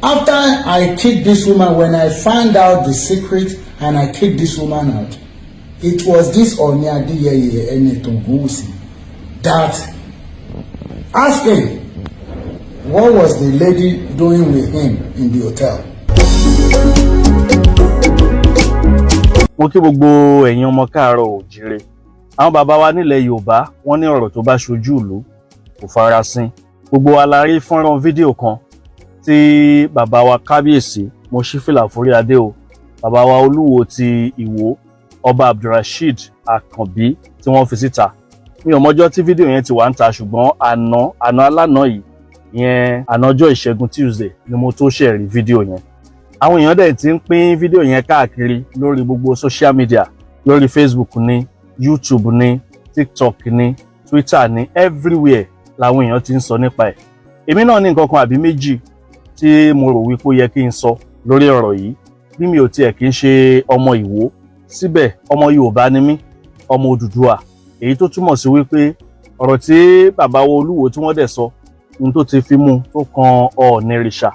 After I kicked this woman, when I found out the secret and I kicked this woman out, it was this Oni Adeyeye Enitogunwusi that asked him, what was the lady doing with him in the hotel? Mo kí gbogbo ẹ̀yin ọmọ káàárọ̀ oòjíire. Àwọn bàbá wa nílẹ̀ Yorùbá wọ́n ní ọ̀rọ̀ tó bá ṣojú ìlú kò farasin. Gbogbo wa la rí fọ́nrán fídíò kan tí bàbá wa kábíyèsí mo ṣí fìlà forí adé o. Bàbá wa Olúwo ti Ìwó, Ọba Abdulrasheed Àkànbí tí wọ́n fi síta. Mi ò mọjọ́ tí fídíò yẹn ti wà ń ta ṣùgbọ́n àná alánà yìí, ìyẹn ànájọ́ ìṣẹ́gun Tuesday ni mo tó ṣe rí fídíò yẹn. Àwọn èèyàn dẹ̀ ti ń pín fídíò yẹn káàkiri lórí gbogbo social media, lórí Facebook ni, YouTube ni, TikTok ni, Twitter ni, everywhere làwọn èèyàn ti ń sọ nípa ẹ̀. Èmi náà ní nǹkan kan àbí méjì tí mo rò wípé ó yẹ kí n sọ lórí ọ̀rọ̀ yìí. Bí mi ò tiẹ̀ kí ń ṣe ọmọ Ìwó, síbẹ̀ ọmọ Yorùbá ni mí, ọmọ Odùduwà. Èyí tó túmọ̀ sí wípé ọ̀rọ̀ tí bàbá wa Olúwo tí wọ́n dẹ̀ sọ, ohun tó ti fi mú tó kan Ọ̀ọ̀nìrìṣà,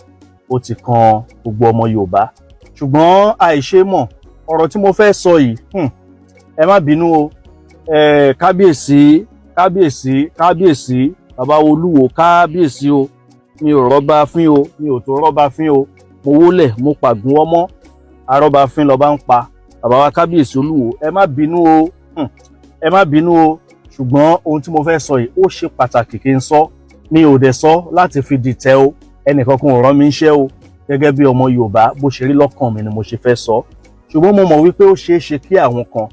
ó ti kan gbogbo ọmọ Yorùbá. Ṣùgbọ́n àìṣe mọ̀ ọ̀rọ̀ tí mo fẹ́ sọ yìí, ẹ má bínú o. Kábíyèsí bàbá Olúwo kábíyèsí o. Mi ò rọ́bà fín o, mi ò tó rọ́bà fín o. Mo wólẹ̀, mo pàgún ọmọ, arọ́bà fín lọ́ba ń pa. Bàbá wa kábíyèsí Olúwo, ẹ má bínú o. Ẹ má bínú o. Ṣùgbọ́n ohun tí mo fẹ́ sọ yìí ó ṣe pàtàkì kí n sọ. Mi ò dẹ̀ sọ láti fi dìtẹ̀ o. Ẹnìkankan ò rán mi iṣẹ́ o. Gẹ́gẹ́ bí ọmọ Yorùbá bó ṣe rí lọ́kàn mi ni mo ṣe fẹ́ sọ. Ṣùgbọ́n mo mọ̀ wípé ó ṣeé ṣe kí àwọn kan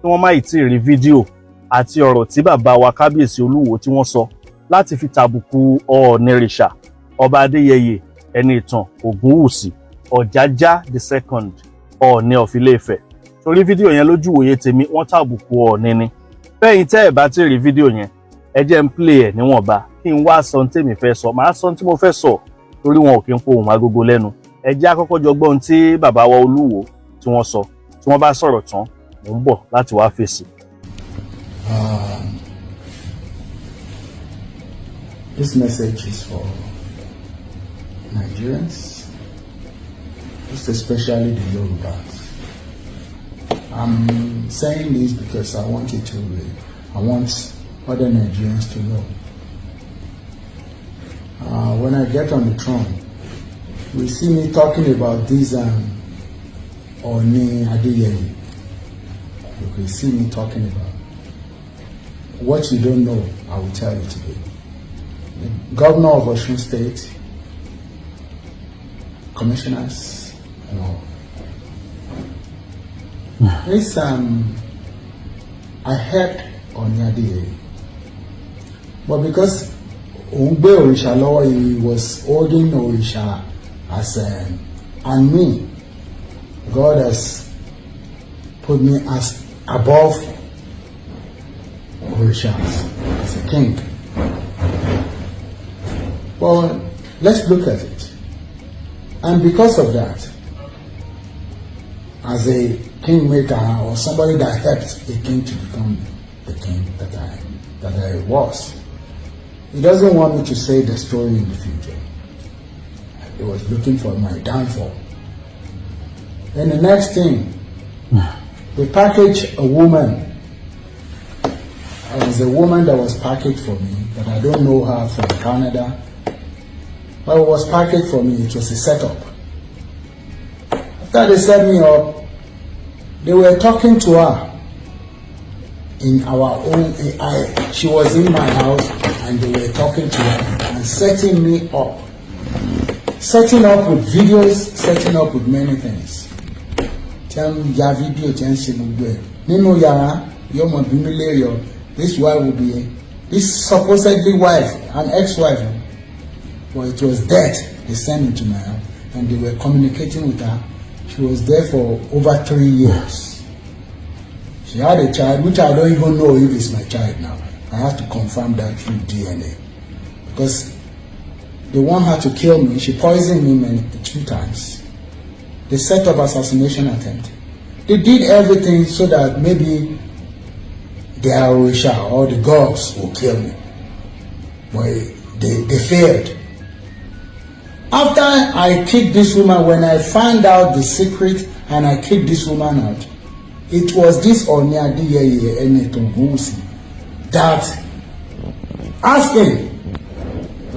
tí wọ́n má ì tí ì rí fídíò àti ọ̀rọ̀ tí bàbá wa kábíyèsí Olúwo tí wọ́n sọ láti fi tàbùkù Ọ̀ọ̀nìrìṣà, Ọba Adéyẹyè Ẹnìtàn Ògúnwùsì, Ọ̀jájá II, Ọọ̀ni of Ilé-Ifẹ̀. Torí fídíò yẹn lójú wòye tèmi wọ́n tàbùkù Ọọ̀ni ni. Bẹ́yìn tẹ́ ẹ̀ bá ti rí fídíò yẹn, ẹ jẹ́ ń play ẹ̀ níwọ̀nba kí n wá sọ ohun tèmi fẹ́ sọ. Màá sọ ohun tí mo fẹ́ sọ torí wọn ò kí ń pohùn agogo lẹ́nu. Ẹ jẹ́ àkọ́kọ́ jọ gbọ́ ohun tí bàbá wa Olúwo tí wọ́n sọ. Tí wọ́n bá sọ̀rọ̀ tán, mò ń bọ̀ láti wá fèsì. This message is for Nigerians, most especially the Yorubas. I'm saying this because I want other Nigerians to know. When I get on the throne, we see me talking about this Oni Adeyeye. You will see me talking about what you don't know. I will tell you today. The governor of Osun State, commissioners, and all. This I heard Oni Adeyeye, but because Ongbe Orisha law, he was holding Orisha as and me, God has put me as above Orishas, as a king. Well, let's look at it. And because of that, as a kingmaker or somebody that helped a king to become the king that I was, he doesn't want me to say the story in the future. He was looking for my downfall. Then the next thing, they packaged a woman. There was a woman that was packaged for me, but I don't know her from Canada. But it was packaged for me, it was a setup. After they set me up, they were talking to her in our own, she was in my house and they were talking to her and setting me up. Setting up with videos, setting up with many things. This wife will be, this supposedly wife, an ex-wife, but it was death they sent into my house and they were communicating with her. She was there for over 3 years. She had a child, which I don't even know if it's my child now. I have to confirm that through DNA. Because they want her to kill me. She poisoned me 2 times. They set up assassination attempt. They did everything so that maybe the Orisha or the gods will kill me. But they failed. After I kicked this woman, when I found out the secret and I kicked this woman out, it was this Oni Adeyeye Enitogunwusi that asked him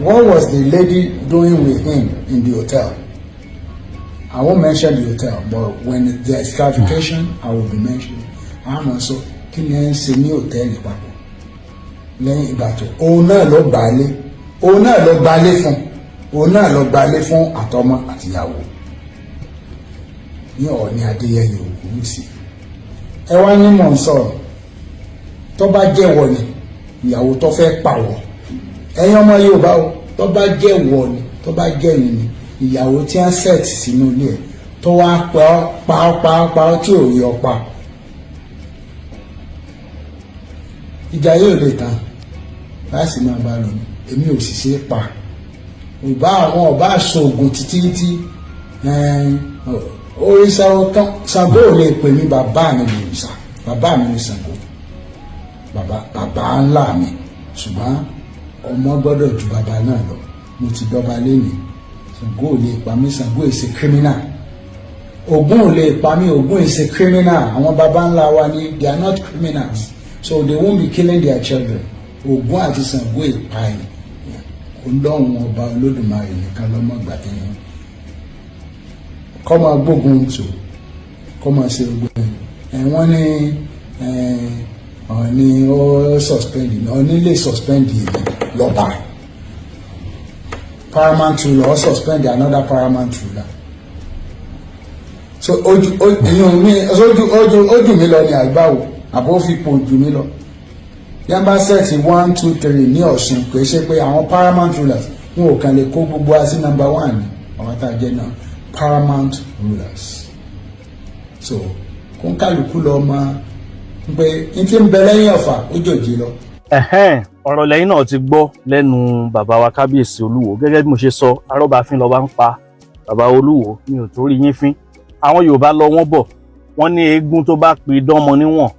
what was the lady doing with him in the hotel. I won't mention the hotel, but when there is clarification, I will be mentioning. I'm also kí ni ẹ ń ṣe ní hòtẹ́ẹ̀lì papọ̀ lẹ́yìn ìgbà tó òun náà lọ gbalé fún òun náà lọ gbalé fún àtọmọ àtìyàwó ní Ọọ̀ni Adéyẹyè Ògúnwùsì. Ẹ wá ní mò ń sọ̀rọ̀ tó bá jẹ́wọ́ ni ìyàwó tó fẹ́ pàwọ́ ẹ̀yin ọmọ Yorùbá o, tó bá jẹ́wọ́ ni tó bá jẹ́yìn ni ìyàwó tí wọ́n set sínú ilé ẹ̀ tó wá pa ọ́ tí ò rí ọ pa. Ìjà yóò lè tán láti máa bá lọ èmi ò sì ṣe é pa ọba àṣọògùn títí òrìṣà ọtán Ṣàngó ò lè pè mí bàbá mi lòrìṣà bàbá mi ní Ṣàngó bàbá ńlá mi ṣùgbọ́n ọmọ gbọ́dọ̀ ju bàbá náà lọ mo ti dọ́ba lẹ́nu Ṣàngó ò lè pa mí Ṣàngó is a criminal Ògún ò lè pa mí Ògún is a criminal àwọn bàbá ńlá wa ni they are not criminals. So they won't be killing their children. Ògún àti Ṣàngó ìpààyàn Ọlọ́run ọba Olódùmarè nìkan lọ́mọ gbàtẹ́yìn kọ́ máa gbógun tò kọ́ máa ṣe gbogbo wọ́n ní Ọọ̀ni ó suspend Ọọ̀ni lè suspend lọ́ba paramount ruler ó suspend another paramount ruler. So ojú mi lọ ní àgbáwò àbó fi pò jù mí lọ yánbá sẹ́ẹ̀tì 1 2 3 ní Ọ̀ṣun kò ṣe pé àwọn paramount rulers wọn ò kàn lè kó gbogbo wa sí number 1 àwọn tá a jẹ́ náà paramount rulers. So kó kálukú lọ mọ pé n ti ń bẹ lẹ́yìn ọ̀fà ó jòjì lọ. ọ̀rọ̀ lẹ́yìn náà ti gbọ́ lẹ́nu bàbá wa kábíyèsí Olúwo gẹ́gẹ́ bí mo ṣe sọ arọ́bàfin lọ́ba ń pa bàbá Olúwo mi ò torí yín fín àwọn Yorùbá lọ wọ́n bọ̀ wọ́n ní eégún tó bá pidán mọ níwọ̀n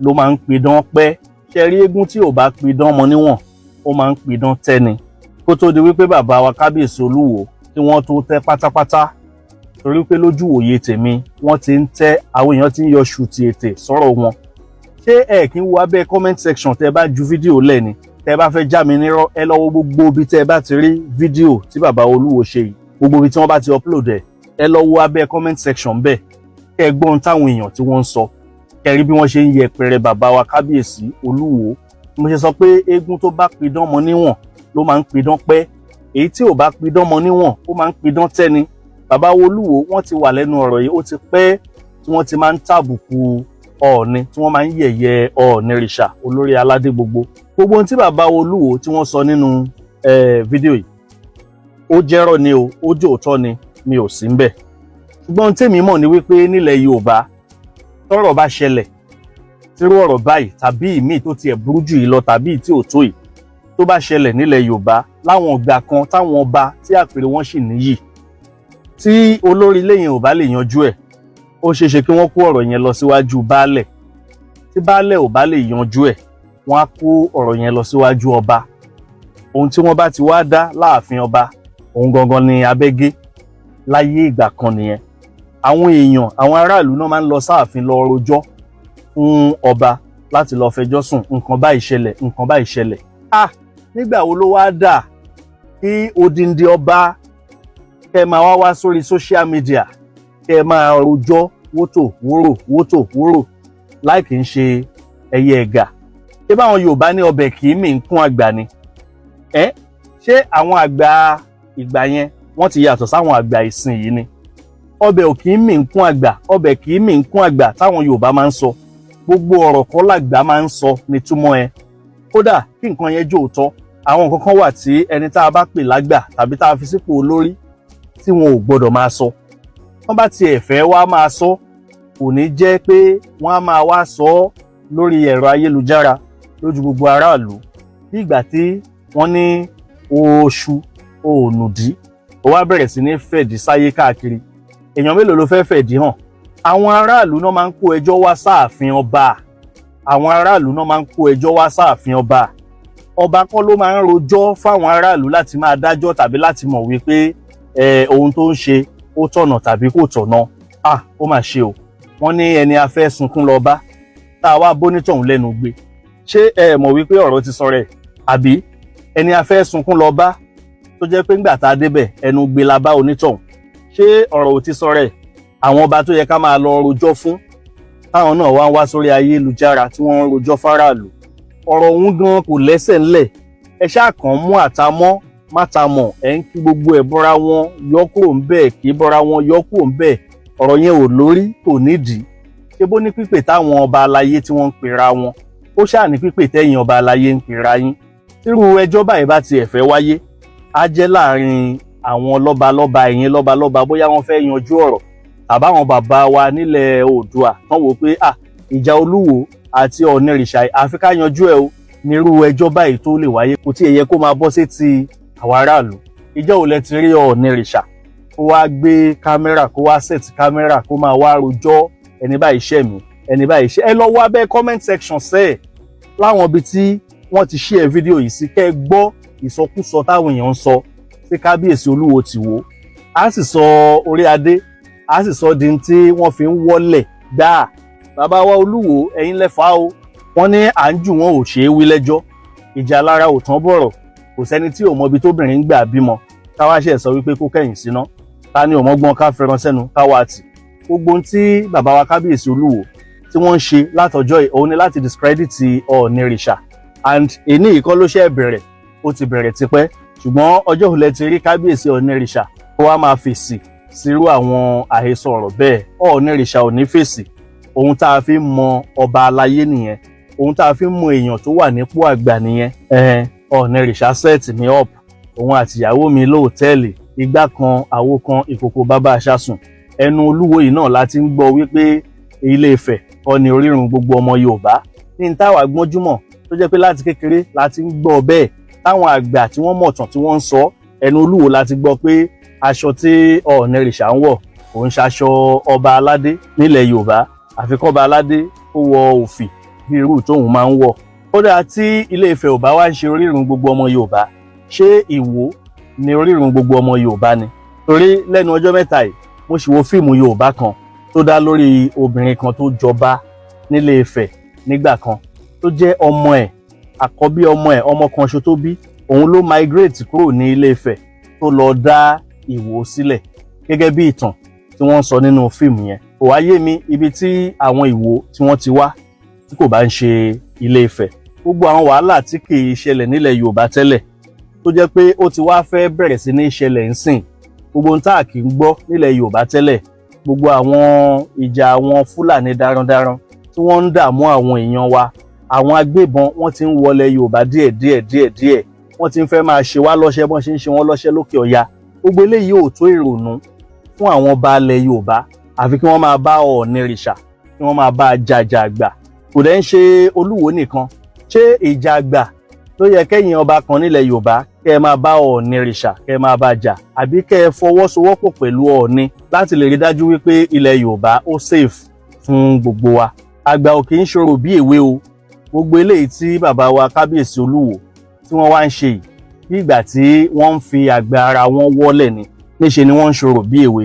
ló máa ń pidán pẹ́ ṣe rí eégún tí ò bá pidán mọ níwọ̀n ó máa ń pidán tẹ́ni kó tó di wípé bàbá wa kábíyèsí Olúwo tí wọ́n tó tẹ́ pátápátá torí pé lójú òye tèmi wọ́n ti ń tẹ́ àwọn èèyàn tí ń yọ ṣù ti ètè sọ̀rọ̀ wọn. Ṣé ẹ kí ń wo abẹ́ comment section tẹ́ bá ju fídíò lẹ́ni tẹ́ bá fẹ́ já mi nírọ́ ẹ lọ wo gbogbo ibi tẹ́ bá ti rí fídíò tí bàbá Olúwo ṣe yìí gbogbo ibi tí wọ́n bá ti upload ẹ lọ wo abẹ́ comment section bẹ́ẹ̀ kẹ́ gbọ́n táwọn èèyàn tí wọ́n ń sọ kẹ́rí bí wọ́n ṣe ń yẹpẹrẹ bàbá wa kábíyèsí Olúwo. Mo ṣe sọ pé eégún tó bá pidán mọ níwọ̀n ló máa ń pidán pẹ́ èyí tí ò bá pidán mọ níwọ̀n ó máa ń pidán tẹ́ni. Bàbá Olúwo wọ́n ti wà lẹ́nu ọ̀rọ̀ yìí ó ti pẹ́ tí wọ́n ti máa ń tàbùkù Ọọ̀ni tí wọ́n máa ń yẹ̀yẹ́ Ọọ̀nìrìṣà olórí aládé gbogbo. Gbogbo ohun tí bàbá Olúwo tí wọ́n sọ nínú fídíò yìí ó jẹ́rọ̀ ni o ó jòótọ́ ni mi ò sí ń bẹ̀. Ṣùgbọ́n tèmi mọ̀ ni wípé nílẹ̀ Yorùbá tọ́rọ̀ bá ṣẹlẹ̀ tírú ọ̀rọ̀ báyìí tàbí ìmíì tó tiẹ̀ burú jù yìí lọ tàbí tí ò tó yìí tó bá ṣẹlẹ̀ nílẹ̀ Yorùbá láwọn ìgbà kan táwọn ọba tí àpèrè wọn sì níyì tí olórí ilé yẹn ò bá lè yanjú ẹ̀ ó ṣeé ṣe kí wọ́n kó ọ̀rọ̀ yẹn lọ síwájú baálẹ̀ tí baálẹ̀ ò bá lè yanjú ẹ̀ wọ́n á kó ọ̀rọ̀ yẹn lọ síwájú ọba ohun tí wọ́n bá ti wá dá láàfin ọba òun gangan ni abẹ́gé láyé ìgbà kan nìyẹn. Àwọn èèyàn àwọn aráàlú náà máa ń lọ sáàfin lọ rojọ́ fún ọba láti lọ fẹjọ́ sùn nǹkan báyìí ṣẹlẹ̀ nǹkan báyìí ṣẹlẹ̀. Nígbà wo ló wá dà kí odindi ọba kẹ́ máa wá sórí social media kẹ́ máa rojọ́ wótò wóró láì kì í ṣe ẹyẹ ẹ̀gà. Ṣé báwọn Yorùbá ní ọbẹ̀ kì í mì ń kún àgbà ni? Ṣé àwọn àgbà ìgbà yẹn wọ́n ti yàtọ̀ sáwọn àgbà ìsìn yìí ni? Ọbẹ̀ ò kì í mì ń kún àgbà ọbẹ̀ kì í mì ń kún àgbà táwọn Yorùbá máa ń sọ gbogbo ọ̀rọ̀ kọ́ làgbà máa ń sọ ní túmọ̀ ẹ. Kódà kí nǹkan yẹn jòótọ́ àwọn nǹkan kan wà tí ẹni tá a bá pè lágbà tàbí tá a fi sípò olórí tí wọn ò gbọdọ̀ máa sọ. Wọ́n bá tiẹ̀ fẹ́ wá máa sọ kò ní jẹ́ pé wọ́n á máa wá sọ lórí ẹ̀rọ ayélujára lójú gbogbo aráàlú bí ìgbà tí wọ́n ní oṣù òònùdí ó wá bẹ̀rẹ̀ sí ní fẹ̀dí sáyé káàkiri. Èèyàn mélòó ló fẹ́ fẹ̀dí hàn? Àwọn aráàlú náà máa ń kó ẹjọ́ wá sáàfin ọba. Àwọn aráàlú náà máa ń kó ẹjọ́ wá sáàfin ọba. Ọba kọ́ ló máa ń rojọ́ fáwọn aráàlú láti máa dájọ́ tàbí láti mọ̀ wípé ohun tó ń ṣe ó tọ̀nà tàbí kò tọ̀nà. Ó mà ṣe o, wọ́n ní ẹni a fẹ́ sunkún lọ bá tá a wá bónítọ̀hún lẹ́nu gbé. Ṣé ẹ mọ̀ wípé ọ̀rọ̀ ti sọ rẹ̀? Àbí ẹni a fẹ́ sunkún lọ bá tó jẹ́ pé ńgbà tá a débẹ̀ ẹnu gbé la bá onítọ̀hún. Ṣé ọ̀rọ̀ ò ti sọ rẹ̀? Àwọn ọba tó yẹ ká máa lọ rojọ́ fún táwọn náà wá ń wá sórí ayélujára tí wọ́n ń rojọ́ fáráàlú. Ọ̀rọ̀ òun gan kò lẹ́sẹ̀ ńlẹ̀. Ẹ ṣáà kàn mú àtàmọ́ mátamọ̀ ẹ̀ ń kí gbogbo ẹ̀ bọ́ra wọn yọ kúrò ń bẹ́ẹ̀ kí bọ́ra wọn yọ kúrò ń bẹ́ẹ̀. Ọ̀rọ̀ yẹn ò lórí kò nídìí. Ṣé bó ní pípè táwọn ọba aláyé tí wọ́n ń pera wọn, ó ṣáà ní pípè tẹ́yìn ọba aláyé ń pera yín. Tírú ẹjọ́ báyìí bá tiẹ̀ fẹ́ wáyé, á jẹ́ láàrin àwọn lọ́balọ́ba ẹ̀yin lọ́balọ́ba bóyá wọ́n fẹ́ yanjú ọ̀rọ̀ àbáwọn bàbá wa nílẹ̀ Oòduà tán wò pé ìjà Olúwo àti Ọ̀nìrìṣà àfi ká yanjú ẹ̀ o nírú ẹjọ́ báyìí tó lè wáyé. Kò tiẹ̀ yẹ kó máa bọ́ sétí àwọn aráàlú. Ìjọ́ ò lẹ ti rí Ọ̀nìrìṣà kó wá gbé kámẹ́rà kó wá sẹ̀tì kámẹ́rà kó máa wá rojọ́ ẹni báyìí ṣẹ̀ mí ẹni báyìí ṣẹ̀. Ẹ lọ wá bẹ́ẹ̀ comment section sẹ́ẹ̀ láwọn ibi tí wọ́n ti share fídíò yìí sí kẹ́ gbọ́ ìsọkúsọ táwọn èèyàn ń sọ sí kábíyèsí Olúwo Tìwó. Á sì sọ orí adé, á sì sọ di tí wọ́n fi ń wọ́lẹ̀ gbáà. Bàbá wa Olúwo ẹ̀yin lẹ́fà o, wọ́n ní à ń jù wọ́n ò ṣeé wí lẹ́jọ́. Ìjà lára ò tán bọ̀rọ̀, kò sẹ́ni tí ò mọ ibi tóbìnrin ń gbà bímọ káwá ṣe sọ wípé kó kẹ́yìn síná. Ta ni ò mọ́gbọ́n ká fẹ́ràn sẹ́nu káwá tì. Gbogbo ohun tí bàbá wa kábíyèsí Olúwo tí wọ́n ń ṣe látọjọ́ yìí òun ni láti discredit Ọ̀nìrìṣà, and èní yìí kọ́ ló ṣe bẹ̀rẹ̀, ó ti bẹ̀rẹ̀ tipẹ́. Ṣùgbọ́n ọjọ́ òlẹ̀ ti rí kábíyèsí Ọ̀nìrìṣà kó wá máa fèsì sírú àwọn àhesọ ọ̀rọ̀ bẹ́ẹ̀. Ọ̀nìrìṣà ò ní fèsì. Ohun tá a fi ń mọ ọba aláyé nìyẹn, ohun tá a fi ń mọ èèyàn tó wà nípò àgbà nìyẹn. Ọ̀nìrìṣà set me up, òun àtìyàwó mi lóòtẹ́ẹ̀lì, igbá kan àwo kan ìkòkò bàbá aṣásùn. Ẹnu Olúwo yìí náà la ti ń gbọ́ wípé Ilé Ifẹ̀ Ọ̀ọ̀ni orírun gbogbo ọmọ Yorùbá. Ní táwa gbọ́njúmọ̀ tó jẹ́ pé láti kékeré la ti ń gbọ́ bẹ́ẹ̀ táwọn àgbà tí wọ́n mọ̀tàn tí wọ́n ń sọ. Ẹnu Olúwo la ti gbọ́ pé aṣọ tí Ọ̀nìrìṣà ń wọ̀ kò ń ṣaṣọ ọba aládé nílẹ̀ Yorùbá, àfi kọ́ba aládé ó wọ òfì bí irú tóun máa ń wọ̀. Kódà tí Ilé Ifẹ̀ ò bá wá ń ṣe orírun gbogbo ọmọ Yorùbá, ṣé Ìwó ni orírun gbogbo ọmọ Yorùbá ni? Torí lẹ́nu ọjọ́ mẹ́ta yìí mo sì wo fíìmù Yorùbá kan tó dá lórí obìnrin kan tó jọba nílé Ifẹ̀ nígbà kan tó jẹ́ ọmọ ẹ̀, àkọ́bí ọmọ ẹ̀, ọmọ kan ṣo tó bí, òun ló migrate kúrò ní Ilé Ifẹ̀ tó lọ dá Ìwó sílẹ̀ gẹ́gẹ́ bí ìtàn tí wọ́n sọ nínú fíìmù yẹn. Kò wá yé mi ibi tí àwọn Ìwó tí wọ́n ti wá tí kò bá ń ṣe Ilé Ifẹ̀. Gbogbo àwọn wàhálà tí kì í ṣẹlẹ̀ nílẹ̀ Yorùbá tẹ́lẹ̀ tó jẹ́ pé ó ti wá fẹ́ bẹ̀rẹ̀ sí ní ṣẹlẹ̀ ńsìn. Gbogbo ohun tá a kì í gbọ́ nílẹ̀ Yorùbá tẹ́lẹ̀, gbogbo àwọn ìjà àwọn Fúlàní darandaran tí wọ́n ń dààmú àwọn èèyàn wa, àwọn agbébọn wọ́n ti ń wọlé Yorùbá díẹ̀. Wọ́n ti ń fẹ́ máa ṣe wá lọ́ṣẹ́ bọ́n ṣe ń ṣe wọ́n lọ́ṣẹ́ lókè ọya. Gbogbo eléyìí ò tó ìrònú fún àwọn baálẹ̀ Yorùbá, àfi kí wọ́n máa bá Ọ̀nìrìṣà, kí wọ́n máa bá a jàjà àgbà. Kò dẹ̀ ń ṣe Olúwo nìkan. Ṣé ìjà àgbà ló yẹ kẹ́yìn ọba kan nílẹ̀ Yorùbá kẹ́ ẹ máa bá Ọ̀nìrìṣà kẹ́ ẹ máa bá jà, àbí kẹ́ ẹ fọwọ́sowọ́pọ̀ pẹ̀lú Ọọ̀ni láti lè rí dájú wípé ilẹ̀ Yorùbá ó safe fún gbogbo wa? Àgbà ò kì í ṣòro bí èwe o. Gbogbo eléyìí tí bàbá wa kábíyèsí Olúwo tí wọ́n wá ń ṣe yìí bí ìgbà tí wọ́n ń fi àgbà ara wọn wọ́lẹ̀ ni, níṣe ni wọ́n ń ṣòro bí èwe.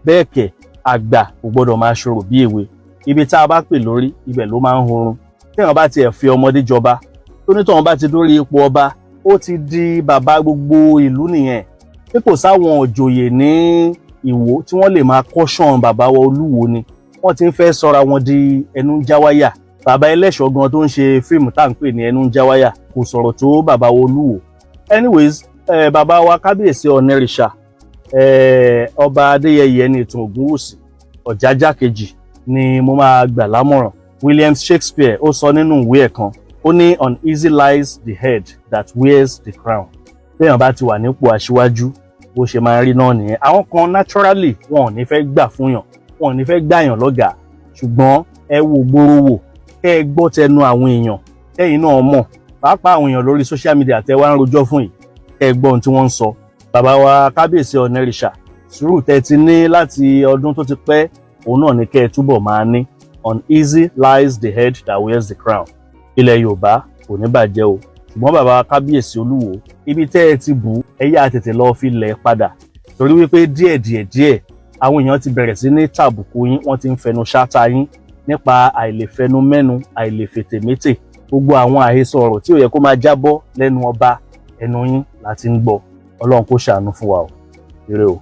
Bẹ́ẹ̀ kẹ̀ àgbà kò gbọ́dọ̀ máa ṣòro bí èwe. Ibi tá a bá pè lórí ibẹ̀ ló máa ń horun. Téèyàn bá tiẹ̀ fi ọmọdé jọba, tónítọ̀hún bá ti dórí ipò ọba, ó ti di bàbá gbogbo ìlú nìyẹn. Pé kò sáwọn òjòyè ní Ìwó tí wọ́n lè máa kọ́ṣọ̀n bàbá wa Olúwo ni. Wọ́n ti ń fẹ́ sọra wọn di ẹnu ń jáwáyà. Bàbá Ẹlẹ́ṣọ̀ gan tó ń ṣe fíìmù tá à ń pè ní ẹnu ń jáwáyà kò sọ̀rọ̀ tó bàbá wa Olúwo. Anyways, bàbá wa kábíyèsí Ọ̀nìrìṣà, ọba Adéyẹyè ní ìtàn Ògúnwùsì Ọ̀jájá kejì ni mo máa gbà lámọ̀ràn. William Shakespeare ó sọ nínú ìwé ẹ̀ kan, ó ní uneasy lies the head that wears the crown. Béèyàn bá ti wà nípò aṣíwájú bó ṣe máa rí náà nìyẹn. Àwọn kan naturally wọn ò ní fẹ́ gbà fún yàn, wọn ò ní fẹ́ gbàyàn lọ́gàá, ṣùgbọ́n ẹ wo gbòòrò wò kẹ́ ẹ gbọ́ tẹnu àwọn èèyàn tẹ́yìn náà mọ̀, pàápàá àwọn èèyàn lórí social media tẹ́ wá ń rojọ́ fún yìí, kẹ́ ẹ gbọ́ ohun tí wọ́n ń sọ. Bàbá wa kábíyèsí Ọ̀nìrìṣà, sùúrù tẹ́ ti ní láti ọdún tó ti pẹ́, òun náà ni kẹ́ ẹ túbọ̀ máa ní. Uneasy lies the head that wears the crown. Ilẹ̀ Yorùbá kò ní bàjẹ́ o. Ṣùgbọ́n bàbá kábíyèsí Olúwo, ibi tẹ́ ẹ ti bù ẹ yá tètè lọ fi lẹ̀ padà. torí wípé díẹ̀ àwọn èèyàn ti bẹ̀rẹ̀ sí ní tàbùkù yín, wọ́n ti ń fẹnu ṣáta yín nípa àìlèfẹnu mẹ́nu, àìlèfètèmétè, gbogbo àwọn àhesọ ọ̀rọ̀ tí ò yẹ kó máa jábọ́ lẹ́nu ọba, ẹnu yín láti ń gbọ́. Ọlọ́run kó ṣàánú fún wa o. Ire o.